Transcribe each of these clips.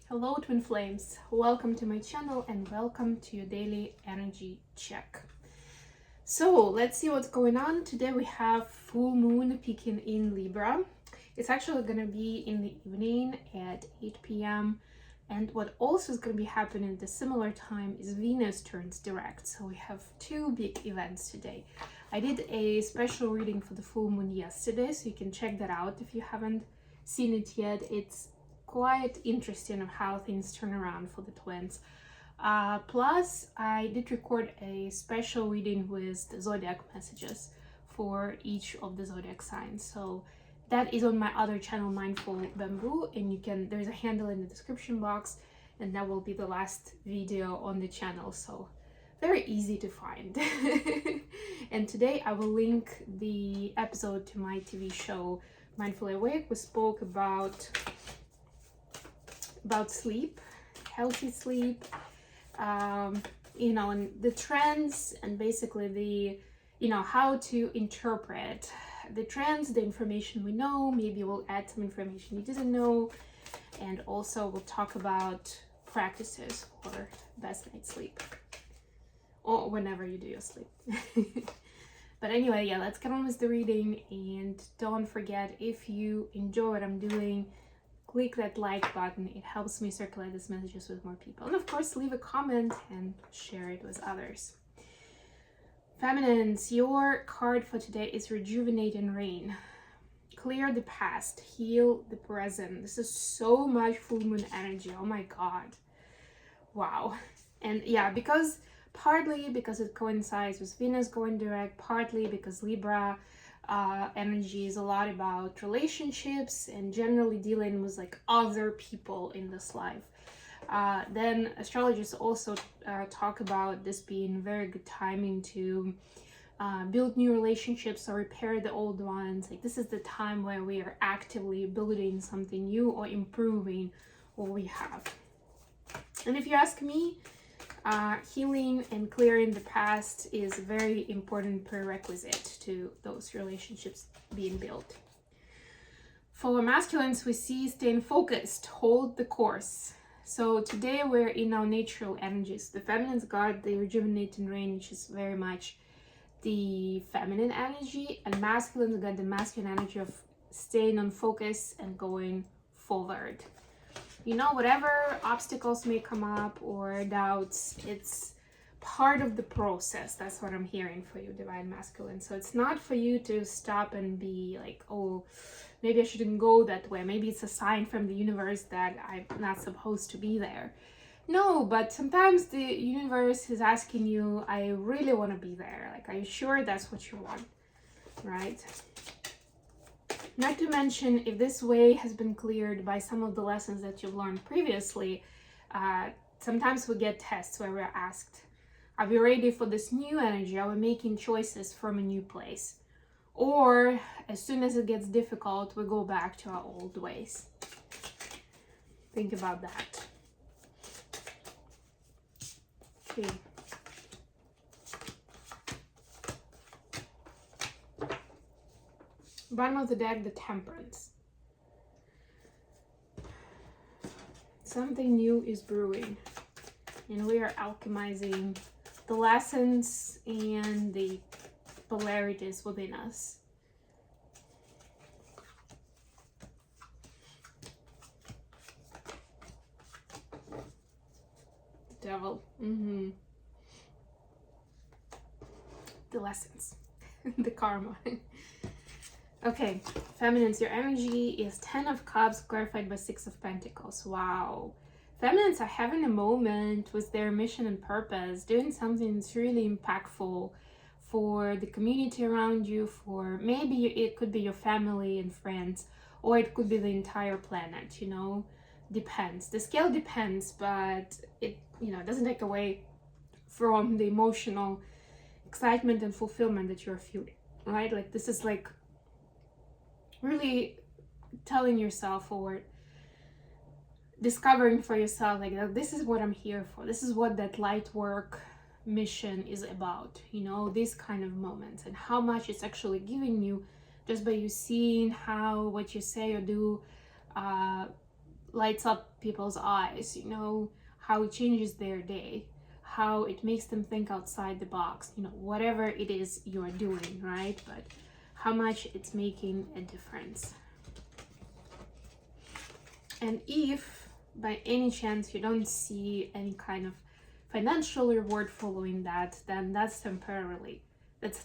Hello twin flames, welcome to my channel and welcome to your daily energy check. So let's see what's going on. Today we have full moon peaking in Libra. It's actually going to be in the evening at 8 p.m. and what also is going to be happening at a similar time is Venus turns direct. So we have two big events today. I did a special reading for the full moon yesterday, so you can check that out if you haven't seen it yet. It's quite interesting of how things turn around for the twins. Plus, I did record a special reading with the zodiac messages for each of the zodiac signs. So that is on my other channel, Mindful Bamboo, and there's a handle in the description box, and that will be the last video on the channel. So very easy to find. And today I will link the episode to my TV show Mindfully Awake. We spoke about sleep, healthy sleep, and the trends, and basically how to interpret the trends, the information we know. Maybe we'll add some information you didn't know, and also we'll talk about practices for best night's sleep, or whenever you do your sleep. But anyway, yeah, let's get on with the reading, and don't forget, if you enjoy what I'm doing, click that like button. It helps me circulate these messages with more people. And of course, leave a comment and share it with others. Feminines, your card for today is Rejuvenating Rain. Clear the past, heal the present. This is so much full moon energy. Oh my god. Wow. And yeah, partly because it coincides with Venus going direct, partly because Libra energy is a lot about relationships and generally dealing with like other people in this life. Then astrologers also talk about this being very good timing to build new relationships or repair the old ones. Like, this is the time where we are actively building something new or improving what we have. And if you ask me, healing and clearing the past is a very important prerequisite to those relationships being built. For masculines, we see staying focused, hold the course. So today we're in our natural energies. The feminines got the Rejuvenating Rain, which is very much the feminine energy, and masculines got the masculine energy of staying on focus and going forward. Whatever obstacles may come up or doubts, it's part of the process. That's what I'm hearing for you, Divine Masculine. So it's not for you to stop and be like, oh, maybe I shouldn't go that way. Maybe it's a sign from the universe that I'm not supposed to be there. No, but sometimes the universe is asking you, I really want to be there. Like, are you sure that's what you want? Right? Not to mention, if this way has been cleared by some of the lessons that you've learned previously, sometimes we get tests where we're asked, are we ready for this new energy? Are we making choices from a new place? Or as soon as it gets difficult, we go back to our old ways. Think about that. Okay. Bottom of the deck, the Temperance. Something new is brewing, and we are alchemizing the lessons and the polarities within us. The Devil. The lessons. The karma. Okay, feminines, your energy is 10 of Cups clarified by 6 of Pentacles. Wow. Feminines are having a moment with their mission and purpose, doing something that's really impactful for the community around you, for maybe it could be your family and friends, or it could be the entire planet, depends. The scale depends, but it doesn't take away from the emotional excitement and fulfillment that you're feeling, right? Like, this is like really telling yourself, or discovering for yourself, like, this is what I'm here for. This is what that light work mission is about, these kind of moments, and how much it's actually giving you just by you seeing how what you say or do lights up people's eyes, you know, how it changes their day, how it makes them think outside the box, you know, whatever it is you're doing, right? But how much it's making a difference. And if by any chance you don't see any kind of financial reward following that, then that's a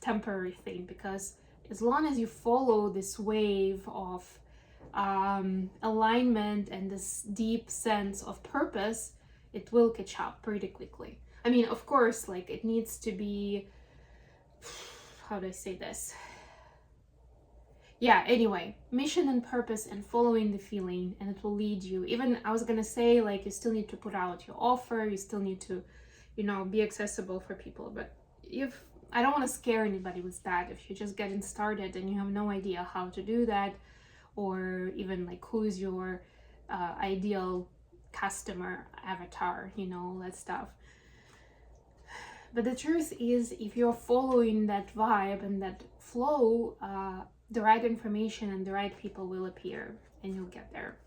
temporary thing, because as long as you follow this wave of alignment and this deep sense of purpose, it will catch up pretty quickly. I mean, of course, like, it needs to be, how do I say this? Yeah, anyway, mission and purpose and following the feeling, and it will lead you. Even I was gonna say, like, you still need to put out your offer, you still need to, you know, be accessible for people. But if I don't want to scare anybody with that, if you're just getting started and you have no idea how to do that, or even like who's your ideal customer avatar, you know, all that stuff. But the truth is, if you're following that vibe and that flow, the right information and the right people will appear and you'll get there.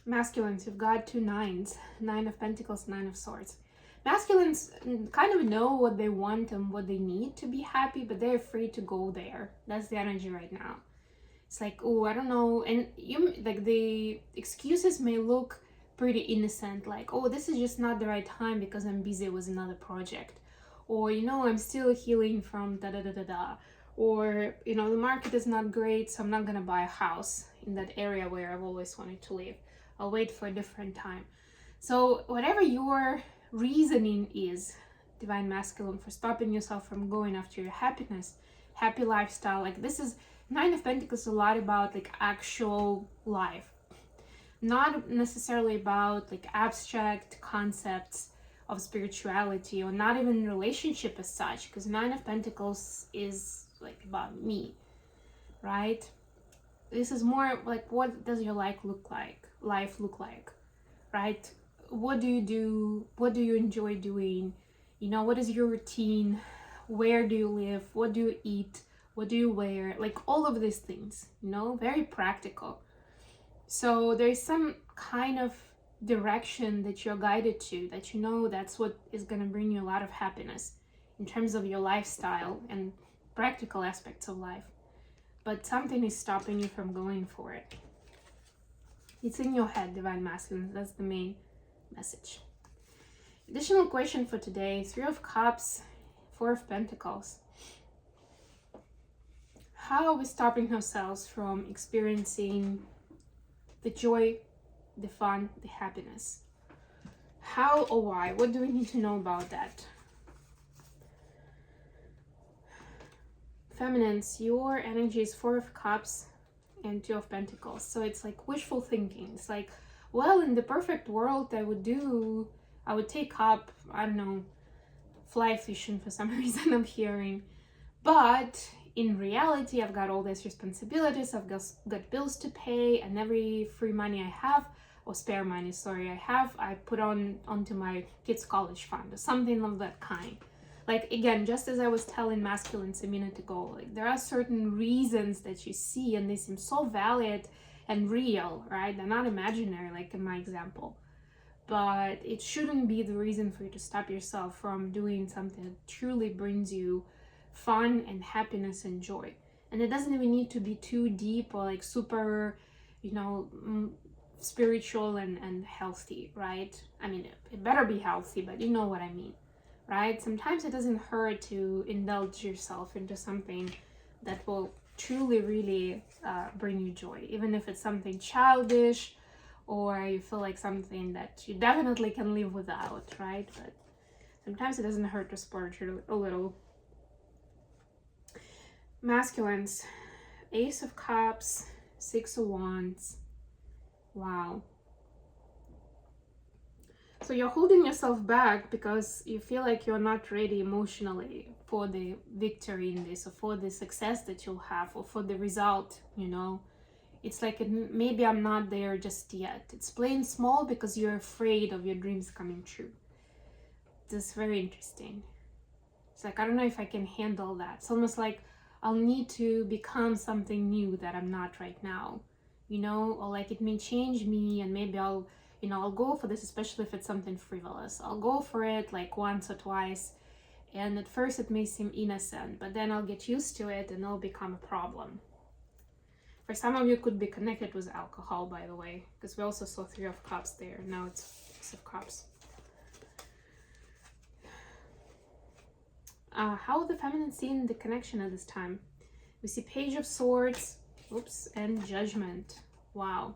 Masculines, you've got 2 nines, 9 of Pentacles, 9 of Swords. Masculines kind of know what they want and what they need to be happy, but they're afraid to go there. That's the energy right now. It's like, oh, I don't know. And you, like, the excuses may look pretty innocent, like, oh, this is just not the right time because I'm busy with another project, or, you know, I'm still healing from da da da da da, or, you know, the market is not great, so I'm not gonna buy a house in that area where I've always wanted to live. I'll wait for a different time. So whatever your reasoning is, Divine Masculine, for stopping yourself from going after your happiness, happy lifestyle, like, this is 9 of Pentacles, a lot about like actual life, not necessarily about like abstract concepts of spirituality, or not even relationship as such, because 9 of Pentacles is like about me, right? This is more like, what does your life look like, right? What do you do? What do you enjoy doing? You know, what is your routine? Where do you live? What do you eat? What do you wear? Like, all of these things, you know, very practical. So there is some kind of direction that you're guided to, that you know that's what is going to bring you a lot of happiness in terms of your lifestyle and practical aspects of life. But something is stopping you from going for it. It's in your head, Divine Masculine. That's the main message. Additional question for today: 3 of Cups, 4 of Pentacles. How are we stopping ourselves from experiencing the joy, the fun, the happiness? How or why? What do we need to know about that? Feminines, your energy is 4 of Cups and 2 of Pentacles. So it's like wishful thinking. It's like, well, in the perfect world, I would take up, I don't know, fly fishing for some reason I'm hearing. But in reality, I've got all these responsibilities, I've got bills to pay, and every free money I have, or spare money, sorry, I put onto my kids' college fund, or something of that kind. Like, again, just as I was telling masculines a minute ago, like, there are certain reasons that you see and they seem so valid and real, right? They're not imaginary, like in my example. But it shouldn't be the reason for you to stop yourself from doing something that truly brings you fun and happiness and joy. And it doesn't even need to be too deep or like super, you know, spiritual and healthy, right? I mean, it better be healthy, but you know what I mean, right? Sometimes it doesn't hurt to indulge yourself into something that will truly really bring you joy, even if it's something childish or you feel like something that you definitely can live without, right? But sometimes it doesn't hurt to splurge a little. Masculines, Ace of Cups, 6 of Wands. Wow. So you're holding yourself back because you feel like you're not ready emotionally for the victory in this, or for the success that you'll have, or for the result, you know. It's like, maybe I'm not there just yet. It's playing small because you're afraid of your dreams coming true. This is very interesting. It's like, I don't know if I can handle that. It's almost like I'll need to become something new that I'm not right now you know, or like it may change me, and maybe I'll, you know, I'll go for this, especially if it's something frivolous. I'll go for it like once or twice, and at first it may seem innocent, but then I'll get used to it and it'll become a problem. For some of you, it could be connected with alcohol, by the way, because we also saw Three of Cups there. Now it's Six of Cups. How the feminine seeing the connection at this time? We see Page of Swords, oops, and Judgment. Wow.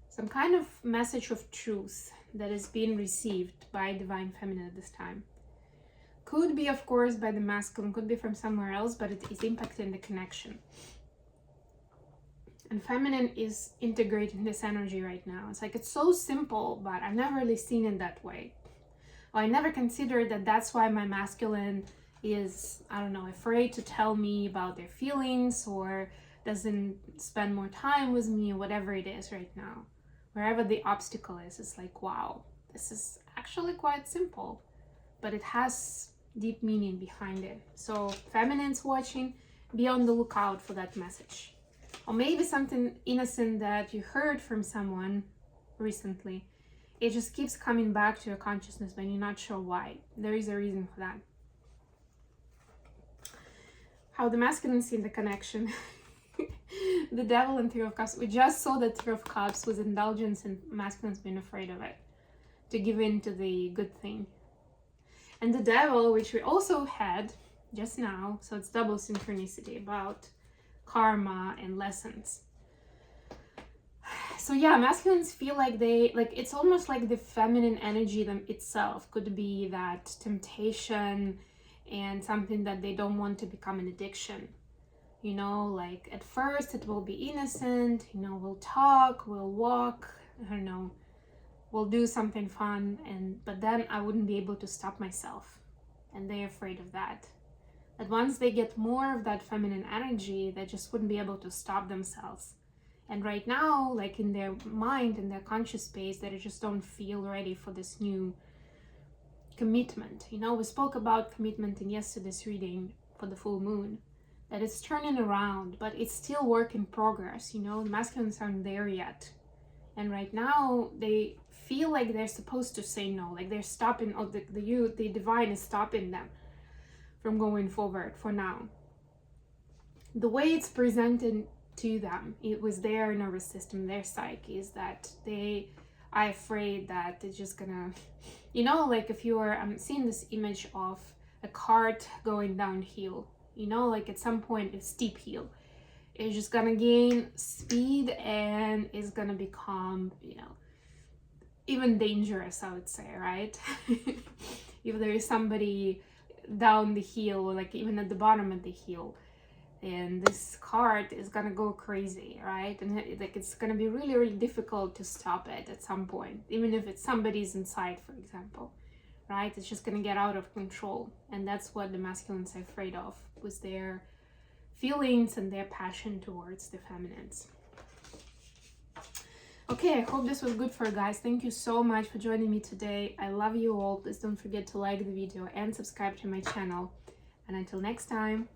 Some kind of message of truth that is being received by Divine Feminine at this time. Could be, of course, by the masculine, could be from somewhere else, but it is impacting the connection. And feminine is integrating this energy right now. It's like, it's so simple, but I've never really seen it that way. Or I never considered that that's why my masculine is, I don't know, afraid to tell me about their feelings, or doesn't spend more time with me, or whatever it is right now. Wherever the obstacle is, it's like, wow, this is actually quite simple, but it has deep meaning behind it. So feminines watching, be on the lookout for that message. Or maybe something innocent that you heard from someone recently. It just keeps coming back to your consciousness, but you're not sure why. There is a reason for that. How the masculine see the connection. The Devil and Three of Cups. We just saw that Three of Cups was indulgence, and masculine's been afraid of it, to give in to the good thing. And the Devil, which we also had just now, so it's double synchronicity about karma and lessons. So yeah, masculines feel like they, like, it's almost like the feminine energy them itself could be that temptation and something that they don't want to become an addiction. You know, like at first it will be innocent, you know, we'll talk, we'll walk, I don't know, we'll do something fun, but then I wouldn't be able to stop myself. And they're afraid of that. That once they get more of that feminine energy, they just wouldn't be able to stop themselves. And right now, like in their mind, in their conscious space, they just don't feel ready for this new commitment. You know, we spoke about commitment in yesterday's reading for the full moon, that it's turning around, but it's still work in progress. You know, the masculines aren't there yet. And right now, they feel like they're supposed to say no, like they're stopping, or the divine is stopping them from going forward for now. The way it's presented to them, it was their nervous system, their psyche, is that they are afraid that it's just gonna, you know, like if you're, I'm seeing this image of a cart going downhill, you know, like at some point it's steep hill, it's just gonna gain speed and it's gonna become, you know, even dangerous, I would say, right? If there is somebody down the hill, or like even at the bottom of the hill, and this cart is gonna go crazy, right? And like it's gonna be really, really difficult to stop it at some point, even if it's somebody's inside, for example, right? It's just gonna get out of control. And that's what the masculines are afraid of, with their feelings and their passion towards the feminines. Okay, I hope this was good for you guys. Thank you so much for joining me today. I love you all. Please don't forget to like the video and subscribe to my channel. And until next time.